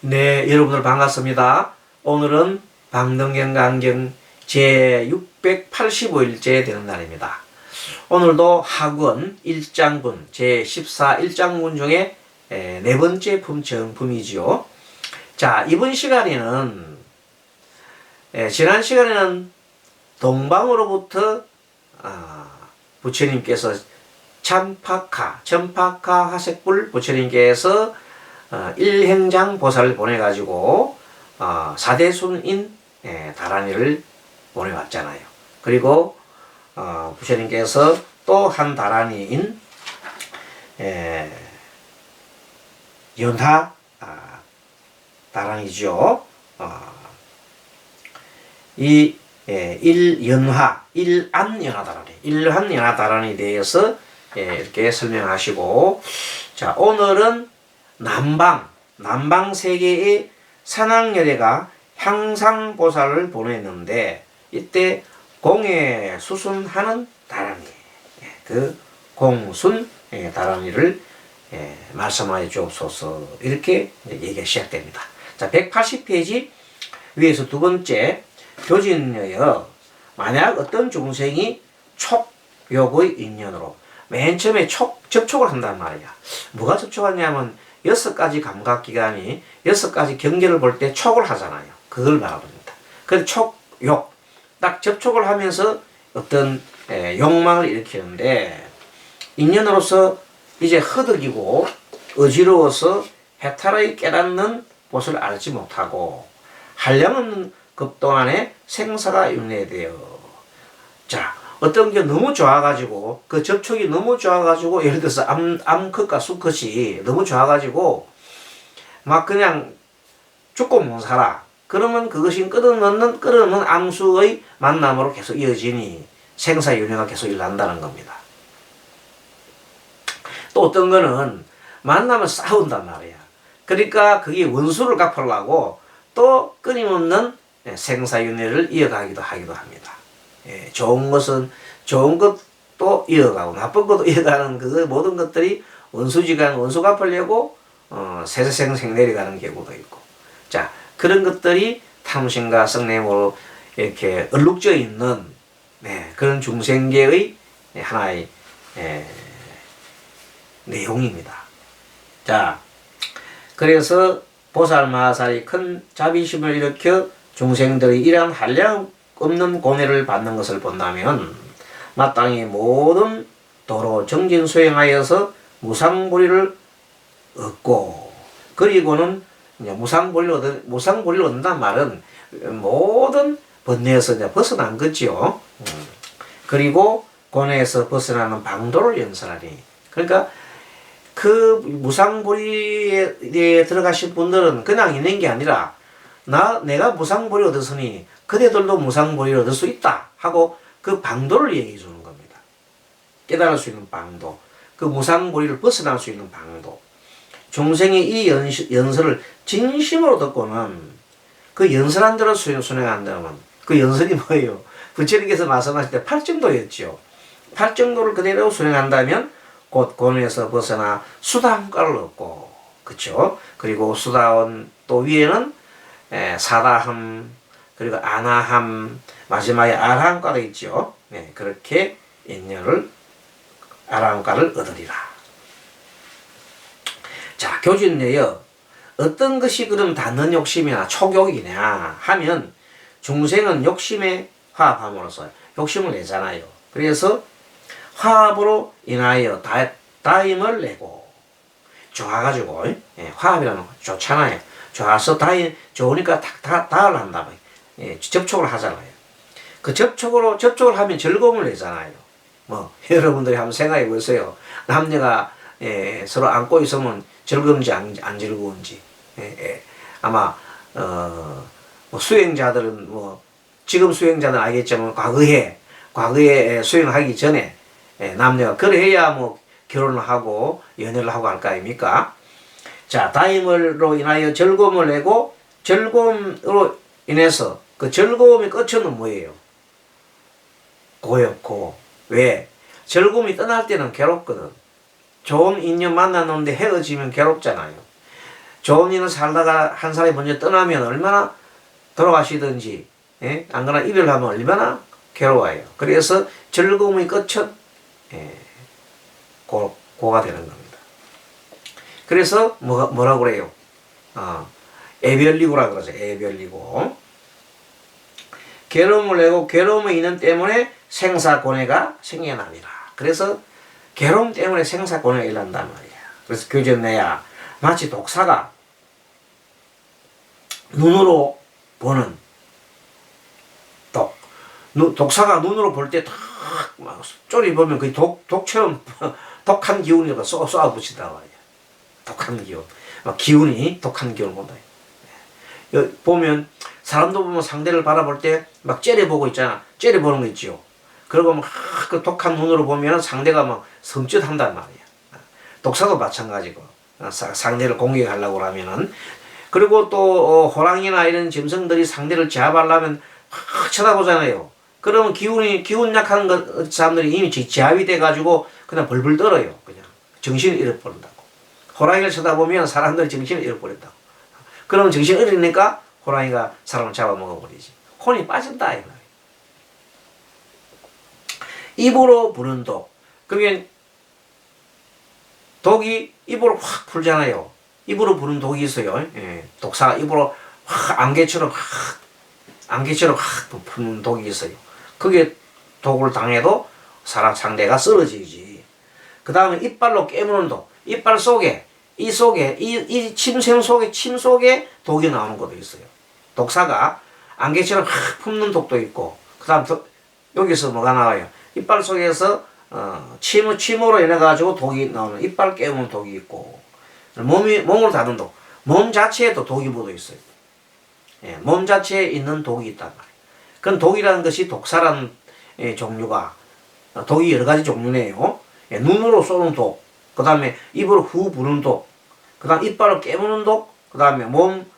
네, 여러분들 반갑습니다. 오늘은 방등경강경 제685일째 되는 날입니다. 오늘도 학원 1장분 제14 1장분 중에 네 번째 정품이지요. 자, 이번 시간에는 지난 시간에는 동방으로부터 부처님께서 천파카 화색불 부처님께서 일행장 보살을 보내가지고 사대순인 다란이를 보내왔잖아요. 그리고 부처님께서 또 한 다란이인 연하 다란이죠. 이 일안연하 다란이에 대해서 이렇게 설명하시고, 자, 오늘은 남방 세계의 산악여대가 향상보살을 보냈는데, 이때 공에 수순하는 다란이, 그 공순 다란이를 말씀하여 주옵소서, 이렇게 얘기가 시작됩니다. 자, 180페이지 위에서 두 번째, 교진여여, 만약 어떤 중생이 촉욕의 인연으로 맨 처음에 접촉을 한단 말이야. 뭐가 접촉하냐면 6가지 감각기관이 6가지 경계를 볼 때 촉을 하잖아요. 그걸 말합니다. 그래서 촉욕, 딱 접촉을 하면서 어떤 욕망을 일으키는데, 인연으로서 이제 허덕이고 어지러워서 해탈의 깨닫는 곳을 알지 못하고 한량없는 급동안에 생사가 윤회되어, 자, 어떤 게 너무 좋아가지고, 그 접촉이 너무 좋아가지고, 예를 들어서 암컷과 수컷이 너무 좋아가지고 막 그냥 죽고 못 살아. 그러면 그것이 끌어넣는 암수의 만남으로 계속 이어지니 생사윤회가 계속 일어난다는 겁니다. 또 어떤 거는 만나면 싸운단 말이야. 그러니까 그게 원수를 갚으려고 또 끊임없는 생사윤회를 이어가기도 합니다. 좋은 것은 좋은 것도 이어가고 나쁜 것도 이어가는 그 모든 것들이 원수지간 원수 갚으려고 세세생생 내려가는 경우도 있고, 자, 그런 것들이 탐심과 성냄으로 이렇게 얼룩져 있는 그런 중생계의 하나의 내용입니다. 자, 그래서 보살마살이 큰 자비심을 일으켜 중생들이 이러한 한량 없는 고뇌를 받는 것을 본다면 마땅히 모든 도로 정진 수행하여서 무상보리를 얻고, 그리고는 무상보리를 얻는다는 말은 모든 번뇌에서 이제 벗어난 거지요. 그리고 고뇌에서 벗어나는 방도를 연설하니, 그러니까 그 무상보리에 들어가신 분들은 그냥 있는 게 아니라 내가 무상보리 얻었으니 그대들도 무상보리를 얻을 수 있다 하고 그 방도를 얘기해 주는 겁니다. 깨달을 수 있는 방도, 그 무상보리를 벗어날 수 있는 방도. 중생이 이 연설을 진심으로 듣고는 그 연설한 대로 순행한다면 그 연설이 뭐예요? 부처님께서 말씀하실 때 8정도였죠. 8정도를 그대로 순행한다면 곧 고뇌에서 벗어나 수다함가를 얻고, 그쵸? 그리고 수다원 또 위에는 사다함, 그리고 아나함, 마지막에 아라함가도 있죠. 그렇게 인연을 아라함가를 얻으리라. 자, 교진여여, 어떤 것이 그럼 닿는 욕심이나 촉욕이냐 하면 중생은 욕심에 화합함으로써 욕심을 내잖아요. 그래서 화합으로 인하여 다임을 내고, 좋아가지고 화합이라는 거 좋잖아요. 좋아서 좋으니까 다을 한다. 접촉을 하잖아요. 그 접촉을 하면 즐거움을 내잖아요. 여러분들이 한번 생각해 보세요. 남녀가 서로 안고 있으면 즐거운지 안 즐거운지. 아마 수행자들은 지금 수행자들은 알겠지만 과거에 수행하기 전에 남녀가 그래야 결혼을 하고 연애를 하고 할 거 아닙니까? 자, 다임으로 인하여 즐거움을 내고, 즐거움으로 인해서 그 즐거움의 끝은 뭐예요? 고엽고. 왜? 즐거움이 떠날 때는 괴롭거든. 좋은 인연 만나는데 헤어지면 괴롭잖아요. 좋은 일을 살다가 한 사람이 먼저 떠나면 얼마나 돌아가시든지, 예? 안 그러나 이별하면 얼마나 괴로워요. 그래서 즐거움의 끝은 예, 고가 되는 겁니다. 그래서 뭐라고 그래요? 애별리고라 그러죠. 애별리고. 괴로움을 내고 괴로움의 인연 때문에 생사고뇌가 생겨납니다. 그래서 괴로움 때문에 생사고뇌가 일어난단 말이야. 그래서 교전내야 마치 독사가 눈으로 보는 독사가 눈으로 볼 때 탁 쪼리 보면 그 독처럼 독한 기운이 쏘아붙이다 말이야. 독한 기운. 기운이 독한 기운을 본다. 보면 사람도 보면 상대를 바라볼 때 막 째려보고 있잖아. 째려보는 거 있지요. 그러고 막 그 독한 눈으로 보면 상대가 막 섬찟한단 말이야. 독사도 마찬가지고 상대를 공격하려고 하면은 그리고 또 호랑이나 이런 짐승들이 상대를 제압하려면 확 쳐다보잖아요. 그러면 기운 약한 사람들이 이미 제압이 돼가지고 그냥 벌벌 떨어요. 그냥 정신을 잃어버린다고. 호랑이를 쳐다보면 사람들이 정신을 잃어버린다고. 그러면 정신을 잃으니까 호랑이가 사람을 잡아먹어버리지. 혼이 빠진다. 입으로 부는 독. 그러면 독이 입으로 확 풀잖아요. 입으로 부는 독이 있어요. 예, 독사가 입으로 확 안개처럼 확 푸는 독이 있어요. 그게 독을 당해도 상대가 쓰러지지. 그 다음에 이빨로 깨무는 독. 이빨 속에 이 침샘 속에 침 속에 독이 나오는 것도 있어요. 독사가 안개처럼 확 품는 독도 있고, 그 다음 여기서 뭐가 나와요? 이빨 속에서 침으로 인해 가지고 독이 나오는 이빨 깨무는 독이 있고, 몸으로 다는 독, 몸 자체에도 독이 묻어 있어요. 예, 몸 자체에 있는 독이 있단 말이에요. 그건 독이라는 것이 독사라는 종류가 독이 여러 가지 종류네요. 예, 눈으로 쏘는 독, 그 다음에 입으로 후 부는 독, 그 다음 이빨을 깨무는 독, 그 다음에 몸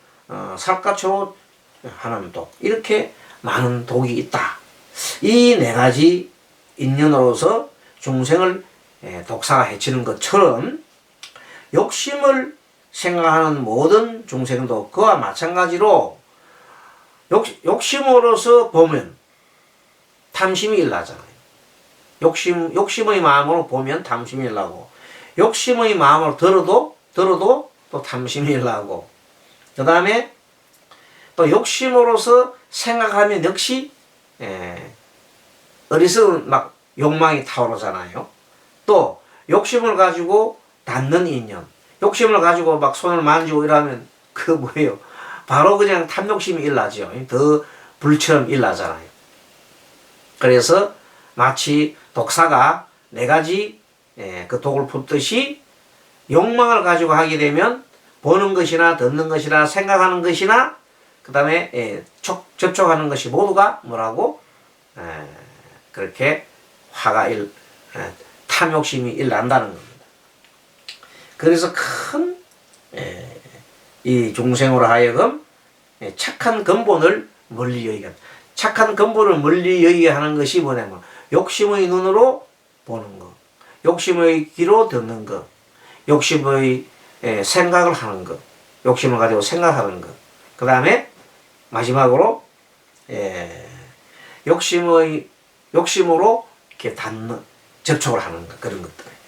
살갗으로 하는 독, 이렇게 많은 독이 있다. 이 네 가지 인연으로서 중생을 독사가 해치는 것처럼 욕심을 생각하는 모든 중생도 그와 마찬가지로 욕심으로서 보면 탐심이 일나잖아요. 욕심의 마음으로 보면 탐심이 일나고, 욕심의 마음으로 들어도 또 탐심이 일나고, 그 다음에 또 욕심으로서 생각하면 역시 어리석은 막 욕망이 타오르잖아요. 또 욕심을 가지고 닿는 인연, 욕심을 가지고 막 손을 만지고 이러면 그 뭐예요? 바로 그냥 탐욕심이 일나죠. 더 불처럼 일나잖아요. 그래서 마치 독사가 네 가지 그 독을 품듯이 욕망을 가지고 하게 되면 보는 것이나 듣는 것이나 생각하는 것이나 그 다음에 접촉하는 것이 모두가 뭐라고 그렇게 탐욕심이 일난다는 겁니다. 그래서 큰 이 중생으로 하여금 착한 근본을 멀리 여기게, 착한 근본을 멀리 여기게 하는 것이 뭐냐면 욕심의 눈으로 보는 것, 욕심의 귀로 듣는 것, 욕심의 생각을 하는 것, 욕심을 가지고 생각하는 것, 그 다음에 마지막으로 욕심으로 이렇게 닿는, 접촉을 하는 것, 그런 것들입니다.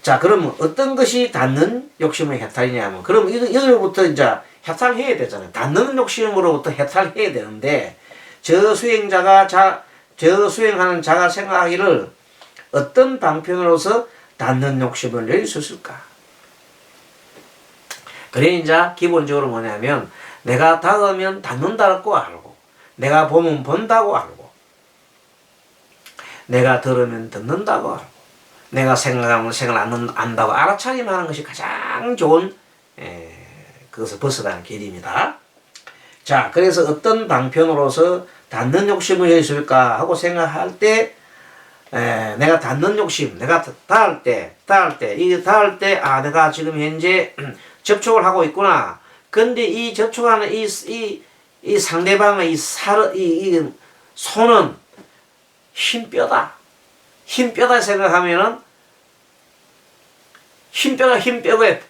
자, 그러면 어떤 것이 닿는 욕심의 해탈이냐면, 그럼 여기부터 이제 해탈해야 되잖아요. 닿는 욕심으로부터 해탈해야 되는데, 저 수행하는 자가 생각하기를 어떤 방편으로서 닿는 욕심을 낼 수 있을까? 그래, 이제 기본적으로 뭐냐면, 내가 닿으면 닿는다고 알고, 내가 보면 본다고 알고, 내가 들으면 듣는다고 알고, 내가 생각하면 생각을 안다고 알아차리면 하는 것이 가장 좋은 그것을 벗어나는 길입니다. 자, 그래서 어떤 방편으로서 닿는 욕심을 해줄까 하고 생각할 때, 내가 닿는 욕심, 내가 닿을 때, 내가 지금 현재 접촉을 하고 있구나. 근데 이 접촉하는 이 상대방의 이 손은 흰뼈다. 흰뼈다 생각하면은 흰뼈가 흰뼈에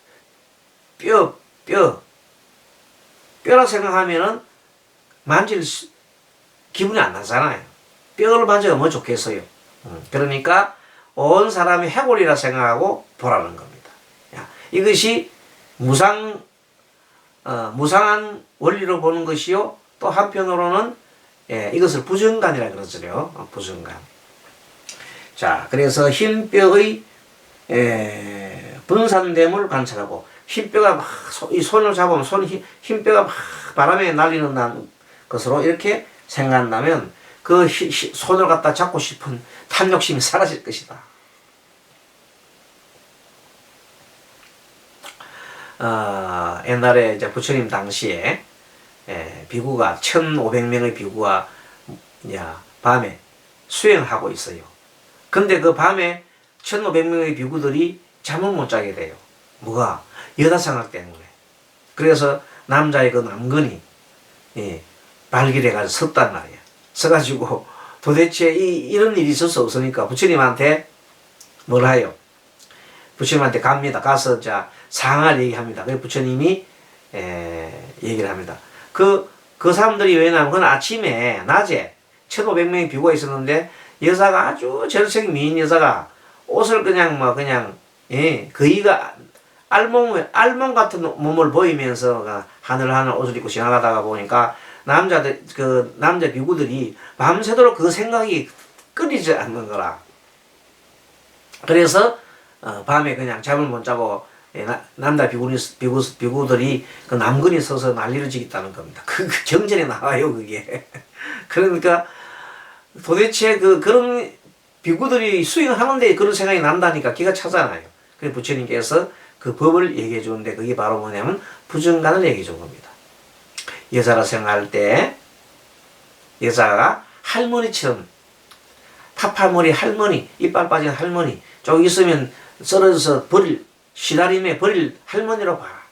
뼈라 생각하면은 만질 기분이 안 나잖아요. 뼈를 만져면 뭐 좋겠어요. 그러니까 온 사람이 해골이라 생각하고 보라는 겁니다. 이것이 무상한 원리로 보는 것이요. 또 한편으로는 이것을 부정간이라 그러죠. 부정간. 자, 그래서 흰 뼈의 분산됨을 관찰하고 흰 뼈가 막 이 손을 잡으면 흰 뼈가 막 바람에 날리는 것으로 이렇게 생각한다면 그 손을 갖다 잡고 싶은 탐욕심이 사라질 것이다. 옛날에 이제 부처님 당시에 비구가 1,500명의 비구가 밤에 수행하고 있어요. 근데 그 밤에 1,500명의 비구들이 잠을 못 자게 돼요. 뭐가? 여다생각 때문에. 그래서 남자의 그 남근이 발길해가지고 섰단 말이야. 서가지고 도대체 이런 일이 있을 수 없으니까 부처님한테 뭘 해요? 부처님한테 갑니다. 가서 상황을 얘기합니다. 그래서 부처님이 얘기를 합니다. 그 사람들이 왜냐면 그건 아침에 낮에 1,500명의 비구가 있었는데 여자가 아주 절색 미인 여자가 옷을 거의가 알몸 같은 몸을 보이면서 하늘하늘 옷을 입고 지나가다가 보니까 남자 비구들이 밤새도록 그 생각이 끊이지 않는 거라. 그래서 밤에 그냥 잠을 못 자고 남자 비구들이 그 남근이 서서 난리를 지겠다는 겁니다. 그 경전에 나와요, 그게. 그러니까 도대체 그런 비구들이 수행하는데 그런 생각이 난다니까 기가 차잖아요. 그래서 부처님께서 그 법을 얘기해 주는데 그게 바로 뭐냐면 부정간을 얘기해 준 겁니다. 여자라 생각할 때 여자가 할머니처럼 파파머리 할머니, 이빨 빠진 할머니, 좀 있으면 썰어져서 시다림에 버릴 할머니로 봐라.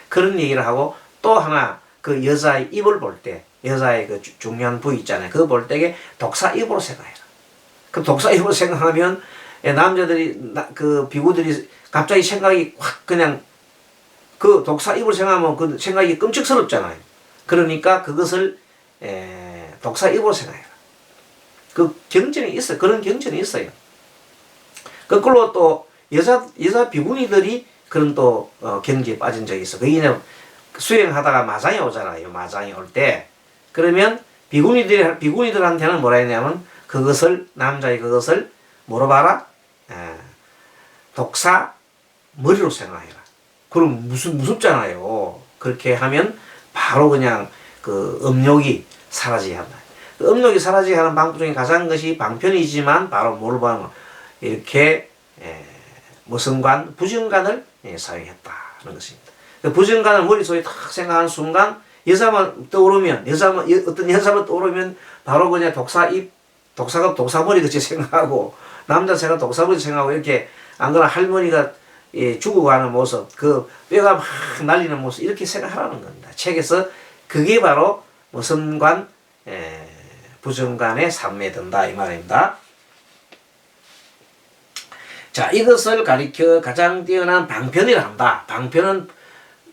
그런 얘기를 하고 또 하나 그 여자의 입을 볼 때 여자의 그 중요한 부위 있잖아요. 그거 볼 때에 독사 입으로 생각해라. 그 독사 입으로 생각하면 남자들이 그 비구들이 갑자기 생각이 확 그냥 그 독사 입으로 생각하면 그 생각이 끔찍스럽잖아요. 그러니까 그것을 독사 입으로 생각해라. 그 경전이 있어요. 그런 경전이 있어요. 거꾸로 또 여자 비구니들이 그런 또 경지에 빠진 적이 있어. 그게 수행하다가 마장이 오잖아요. 마장이 올 때 그러면 비구니들한테는 뭐라 했냐면 남자의 그것을 뭐로 봐라? 독사 머리로 생각해라. 그럼 무섭잖아요. 그렇게 하면 바로 그냥 그 음욕이 사라지게 한다. 그 음욕이 사라지게 하는 방법 중에 가장 것이 방편이지만 바로 뭐로 봐라? 이렇게 무성관, 부정관을 사용했다는 것입니다. 그 부정관을 머릿속에 탁 생각하는 순간 어떤 여자만 떠오르면 바로 그냥 독사가 독사머리 같이 생각하고 남자 생각 독사머리 생각하고 이렇게 안 그러나 할머니가 죽어가는 모습, 그 뼈가 막 날리는 모습 이렇게 생각하라는 겁니다. 책에서 그게 바로 무성관, 부정관에 삼매된다 이 말입니다. 자, 이것을 가리켜 가장 뛰어난 방편이라 한다. 방편은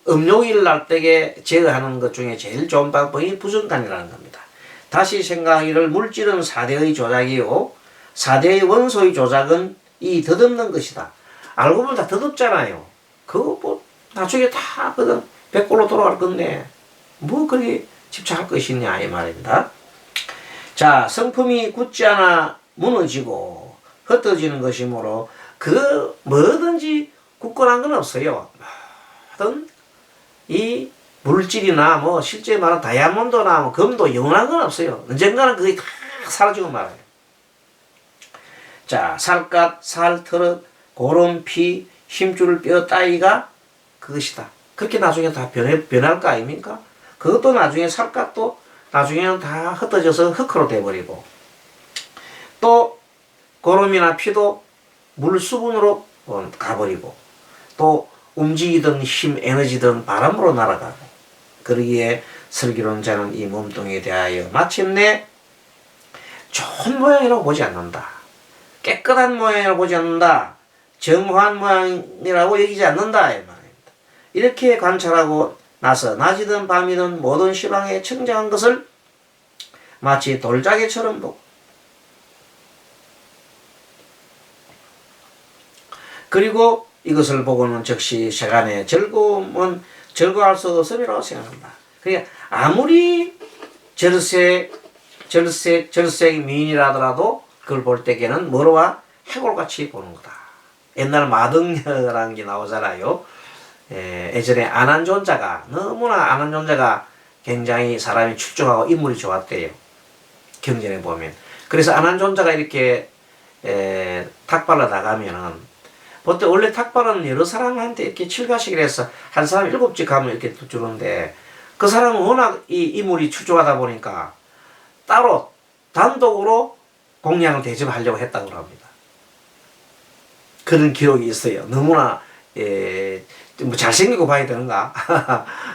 음욕을 날 때에 제어하는 것 중에 제일 좋은 방법이 부정관이라는 겁니다. 다시 생각하기를 물질은 4대의 조작이요 4대의 원소의 조작은 이 덧없는 것이다. 알고 보면 다 덧없잖아요. 그거 뭐 나중에 다 그냥 백골로 돌아갈 건데 뭐 그렇게 집착할 것이냐 이 말입니다. 자, 성품이 굳지 않아 무너지고 흩어지는 것이므로 그 뭐든지 굳건한 건 없어요. 뭐든 이 물질이나 뭐 실제 말하는 다이아몬드나 뭐 금도 영원한 건 없어요. 언젠가는 그게 다 사라지고 말아요. 자, 살갗, 살터릇, 고름, 피, 힘줄, 뼈 따위가 그것이다. 그렇게 나중에 다 변할 거 아닙니까? 그것도 나중에 살갗도 나중에는 다 흩어져서 흙으로 돼버리고 또 고름이나 피도 물 수분으로 가버리고 또 움직이던 힘, 에너지든 바람으로 날아가고 그러기에 설기론자는 이 몸뚱이에 대하여 마침내 좋은 모양이라고 보지 않는다. 깨끗한 모양이라고 보지 않는다. 정화한 모양이라고 여기지 않는다 이 말입니다. 이렇게 관찰하고 나서 낮이든 밤이든 모든 시방에 청정한 것을 마치 돌자개처럼 보고, 그리고 이것을 보고는 즉시 세간의 즐거움은 즐거워할 수 없음이라고 생각한다. 그러니까 아무리 절색 미인이라더라도 그걸 볼 때에는 뭐로와 해골같이 보는 거다. 옛날 마등녀라는 게 나오잖아요. 예전에 안한존자가, 너무나 안한존자가 굉장히 사람이 출중하고 인물이 좋았대요. 경전에 보면. 그래서 안한존자가 이렇게 탁발로 나가면은, 보통 원래 탁발은 여러 사람한테 이렇게 칠가시기를 해서 한 사람 7집 가면 이렇게 주는데, 그 사람은 워낙 이 인물이 출중하다 보니까 따로 단독으로 공양을 대접하려고 했다고 합니다. 그런 기록이 있어요. 너무나 뭐 잘생기고 봐야 되는가?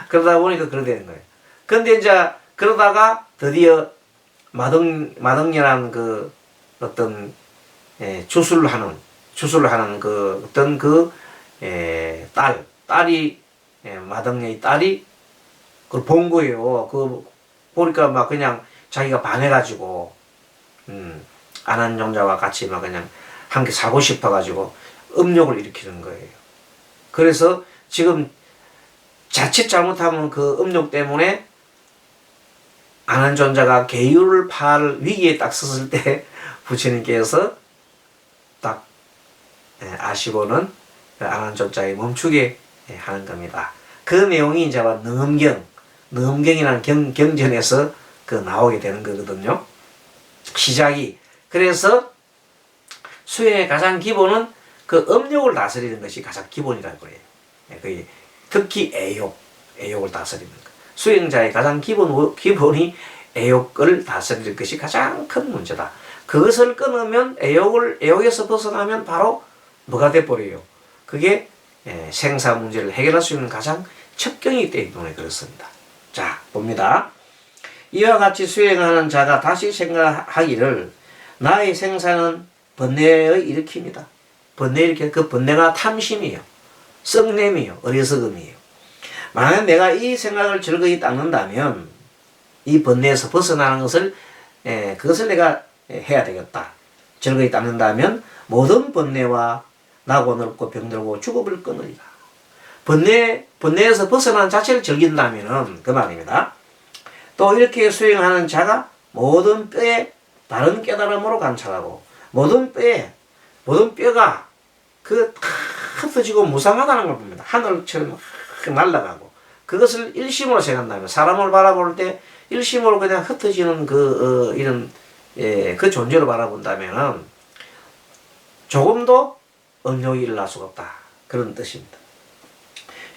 그러다 보니까 그래 되는 거예요. 근데 이제 그러다가 드디어 마등녀라는 그 어떤 주술을 하는 그 어떤 그 딸이 마등녀의 딸이 그걸 본 거예요. 그 보니까 막 그냥 자기가 반해가지고 안한존자와 같이 막 그냥 함께 살고 싶어가지고 음욕을 일으키는 거예요. 그래서 지금 자칫 잘못하면 그 음욕 때문에 안한존자가 계율을 팔 위기에 딱 섰을 때 부처님께서 딱 아시고는 안한존자에 멈추게 하는 겁니다. 그 내용이 이제 능엄경이라는 경전에서 그 나오게 되는 거거든요. 시작이. 그래서 수행의 가장 기본은 그 음욕을 다스리는 것이 가장 기본이라고 해요. 특히 애욕을 다스리는 것. 수행자의 가장 기본이 애욕을 다스리는 것이 가장 큰 문제다. 그것을 끊으면 애욕에서 벗어나면 바로 뭐가 돼버려요? 그게 생사 문제를 해결할 수 있는 가장 첩경이기 때문에 그렇습니다. 자, 봅니다. 이와 같이 수행하는 자가 다시 생각하기를 나의 생사는 번뇌의 일으킵니다. 그 번뇌가 탐심이에요. 썩냄이에요. 어리석음이에요. 만약 내가 이 생각을 즐거이 닦는다면 이 번뇌에서 벗어나는 것을 그것을 내가 해야 되겠다. 즐거이 닦는다면 모든 번뇌와 나고 늙고 병들고 죽음을 끊으리라. 번뇌에서 벗어나는 자체를 즐긴다면은 그 말입니다. 또 이렇게 수행하는 자가 모든 뼈에 다른 깨달음으로 관찰하고 모든 뼈가 그 흩어지고 무상하다는 걸 봅니다. 하늘처럼 날아가고 그것을 일심으로 생각한다면 사람을 바라볼 때 일심으로 그냥 흩어지는 그 존재로 바라본다면은 조금도 음욕이 일어날 수가 없다. 그런 뜻입니다.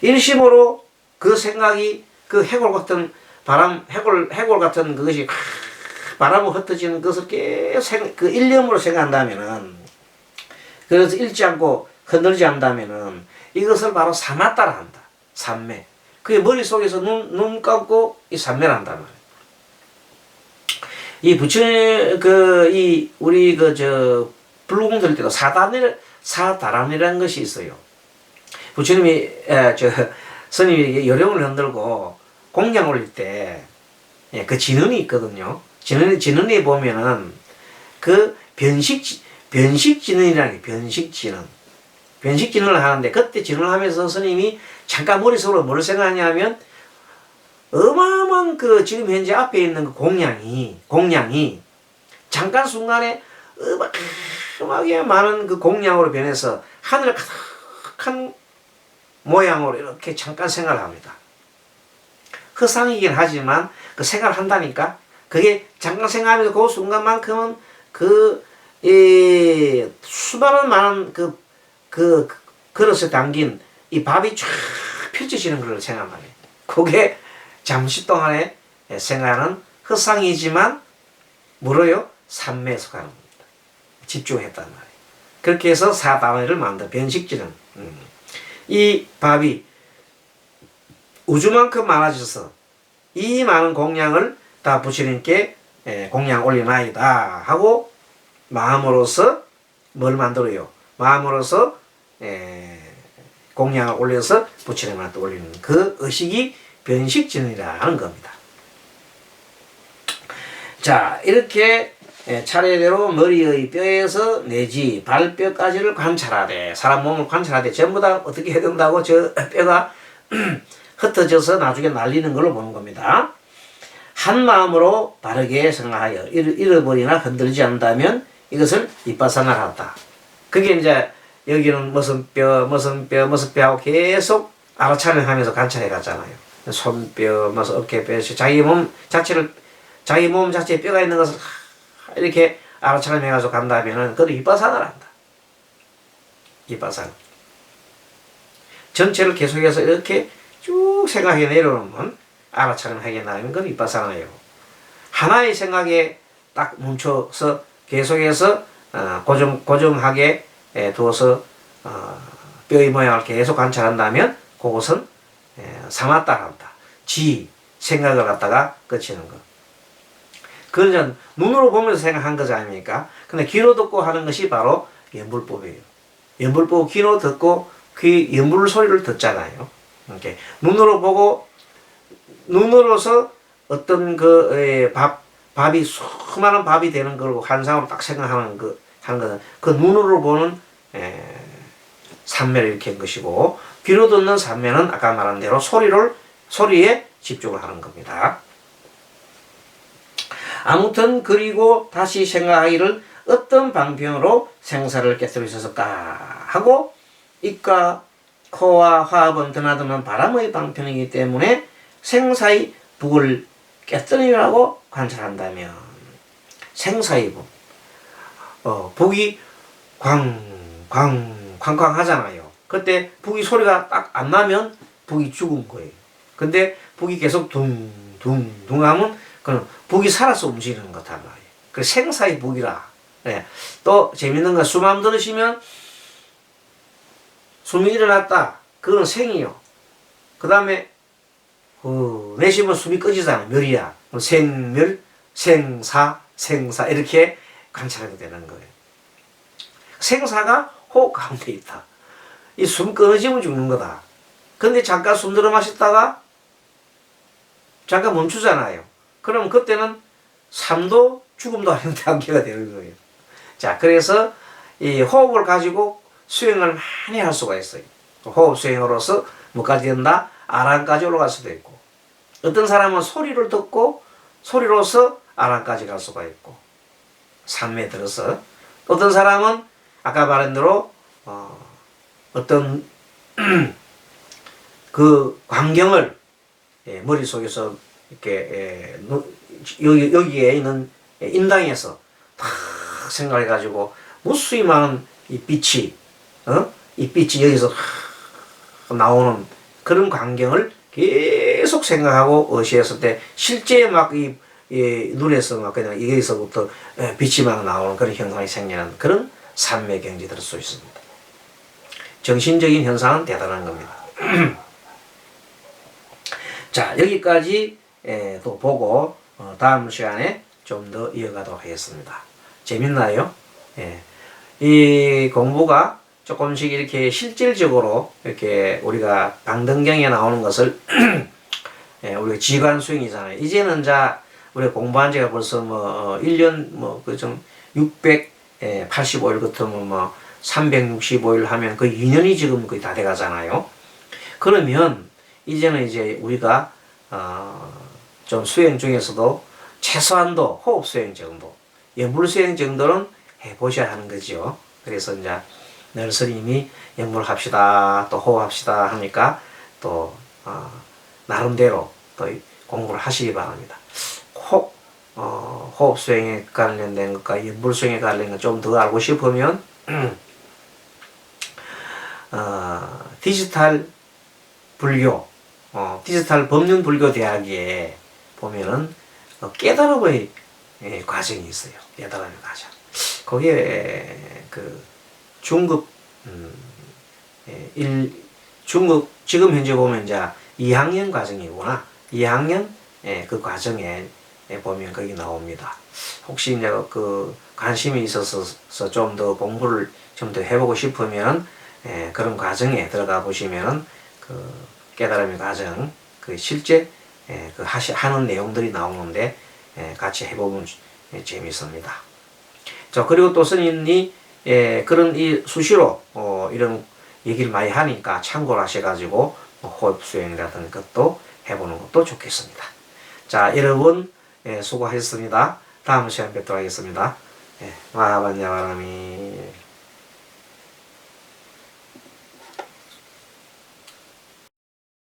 일심으로 그 생각이 그 해골 같은 그것이 바람으로 흩어지는 것을 계속 그 일념으로 생각한다면은, 그래서 잃지 않고 흔들지 않는다면은 이것을 바로 사마따라 한다. 삼매. 그게 머릿속에서 눈 감고 이 삼매를 한단 말이에요. 이 우리 불공 들 때도 사다란이라는 것이 있어요. 부처님이 스님이 요령을 흔들고 공양 올릴 때 그 진언이 있거든요. 진언에 보면은 그 변식진언이라는 게 변식진언을 하는데, 그때 진언을 하면서 스님이 잠깐 머릿속으로 뭘 생각하냐면 어마어마한 그 지금 현재 앞에 있는 그 공양이 잠깐 순간에 어마어마하게 많은 그 공양으로 변해서 하늘 가득한 모양으로 이렇게 잠깐 생각을 합니다. 허상이긴 하지만 그 생각을 한다니까. 그게 잠깐 생각하면서 그 순간만큼은 수많은 많은 그 그릇에 담긴 이 밥이 쫙 펼쳐지는 걸 생각하면, 그게 잠시 동안에 생각하는 허상이지만 뭐로요? 삼매에 속하는 겁니다. 집중했단 말이에요. 그렇게 해서 사단어를 만든 변식지는 이 밥이 우주만큼 많아져서 이 많은 공양을 다 부처님께 공양 올리나이다 하고 마음으로서 뭘 만들어요? 마음으로서 공양을 올려서 부처님한테 올리는 그 의식이 변식전이라는 겁니다. 자, 이렇게 차례대로 머리의 뼈에서 내지 발뼈까지를 관찰하되, 사람 몸을 관찰하되 전부 다 어떻게 해야 된다고? 저 뼈가 흩어져서 나중에 날리는 걸로 보는 겁니다. 한 마음으로 바르게 생각하여 잃어버리나 흔들지 않는다면 이것을 윗바사나를 한다. 그게 이제 여기는 무슨 뼈 하고 계속 알아차림하면서 관찰해 갔잖아요. 손뼈, 무슨 어깨뼈, 자기 몸 자체에 뼈가 있는 것을 이렇게 알아차림해가지고 간다면은 그걸 윗바사나를 한다. 윗바사나. 전체를 계속해서 이렇게 쭉 생각해 내려오면 알아차림하게 나면 그건 윗바사나예요. 하나의 생각에 딱 멈춰서 계속해서 고정하게 두어서 뼈의 모양을 계속 관찰한다면 그것은 사마따라 한다. 생각을 갖다가 끝이는 것. 그건 이제 눈으로 보면서 생각한 거지 아닙니까? 근데 귀로 듣고 하는 것이 바로 연불법이에요. 연불법 귀로 듣고 연불 소리를 듣잖아요. 이렇게 눈으로 보고 눈으로서 어떤 밥이 수많은 밥이 되는 걸 환상으로 딱 생각하는 하는 것은 그 눈으로 보는 삼매를 일으킨 것이고, 귀로 듣는 삼매는 아까 말한 대로 소리에 집중을 하는 겁니다. 아무튼 그리고 다시 생각하기를 어떤 방편으로 생사를 깨뜨릴 수 있을까 하고, 입과 코와 화합은 드나드는 바람의 방편이기 때문에 생사의 북을 깨뜨리라고 관찰한다면, 생사의 북, 북이 쾅쾅 하잖아요. 그때 북이 소리가 딱 안 나면 북이 죽은 거예요. 근데 북이 계속 둥둥둥 하면 그는 북이 살아서 움직이는 거단 말이에요. 그 생사의 북이라. 네. 또 재밌는 건 숨 한번 들으시면 숨이 일어났다. 그건 생이요. 그 다음에 내쉬면 숨이 꺼지잖아. 멸이야. 생멸, 생사 이렇게 관찰하게 되는 거예요. 생사가 호흡 가운데 있다. 이 숨 끊어지면 죽는 거다. 근데 잠깐 숨 들어 마셨다가 잠깐 멈추잖아요. 그럼 그때는 삶도 죽음도 아닌 단계가 되는 거예요. 자, 그래서 이 호흡을 가지고 수행을 많이 할 수가 있어요. 호흡 수행으로서 뭐까지 된다? 아란까지 올라갈 수도 있고, 어떤 사람은 소리를 듣고 소리로서 아란까지 갈 수가 있고, 삼매에 들어서, 어떤 사람은 아까 말한 대로 어떤 그 광경을 머릿속에서 이렇게 여기에 있는 인당에서 탁 생각해가지고 무수히 많은 이 빛이 여기서 나오는 그런 광경을 계속 생각하고 의시했을 때 실제 막 이 눈에서 막 그냥 여기서부터 빛이 막 나오는 그런 현상이 생기는 그런 삼매 경지에 들 수 있습니다. 정신적인 현상은 대단한 겁니다. 자, 여기까지 또 보고 다음 시간에 좀 더 이어가도록 하겠습니다. 재밌나요? 이 공부가 조금씩 이렇게 실질적으로 이렇게 우리가 방등경에 나오는 것을 우리가 지관 수행이잖아요. 이제는 우리가 공부한 지가 벌써 1년 좀 685일 같으면 365일 하면 거의 2년이 지금 거의 다 돼 가잖아요. 그러면 이제는 이제 우리가 좀 수행 중에서도 최소한도 호흡 수행 정도, 연불 수행 정도는 해 보셔야 하는 거죠. 그래서 이제 늘 스님이 연불합시다, 또 호흡합시다 하니까 또 나름대로 또 공부를 하시기 바랍니다. 호흡 수행에 관련된 것과 연불 수행에 관련된 것 좀 더 알고 싶으면 디지털 불교, 디지털 법륜 불교 대학에 보면은 깨달음의 과정이 있어요. 깨달음의 과정. 거기에 그 중급 중급 지금 현재 보면 이제 2학년 과정이구나. 2학년 그 과정에 보면 거기 나옵니다. 혹시 이제 그 관심이 있어서 좀 더 공부를 좀 더 해보고 싶으면 그런 과정에 들어가 보시면은 그 깨달음의 과정, 그 실제 그 하는 내용들이 나오는데 같이 해보면 재미있습니다. 자, 그리고 또 스님이 그런 이 수시로 이런 얘기를 많이 하니까 참고를 하셔가지고 호흡 수행이라든 것도 해보는 것도 좋겠습니다. 자, 여러분 수고하셨습니다. 다음 시간에 뵙도록 하겠습니다. 마하반야바라미.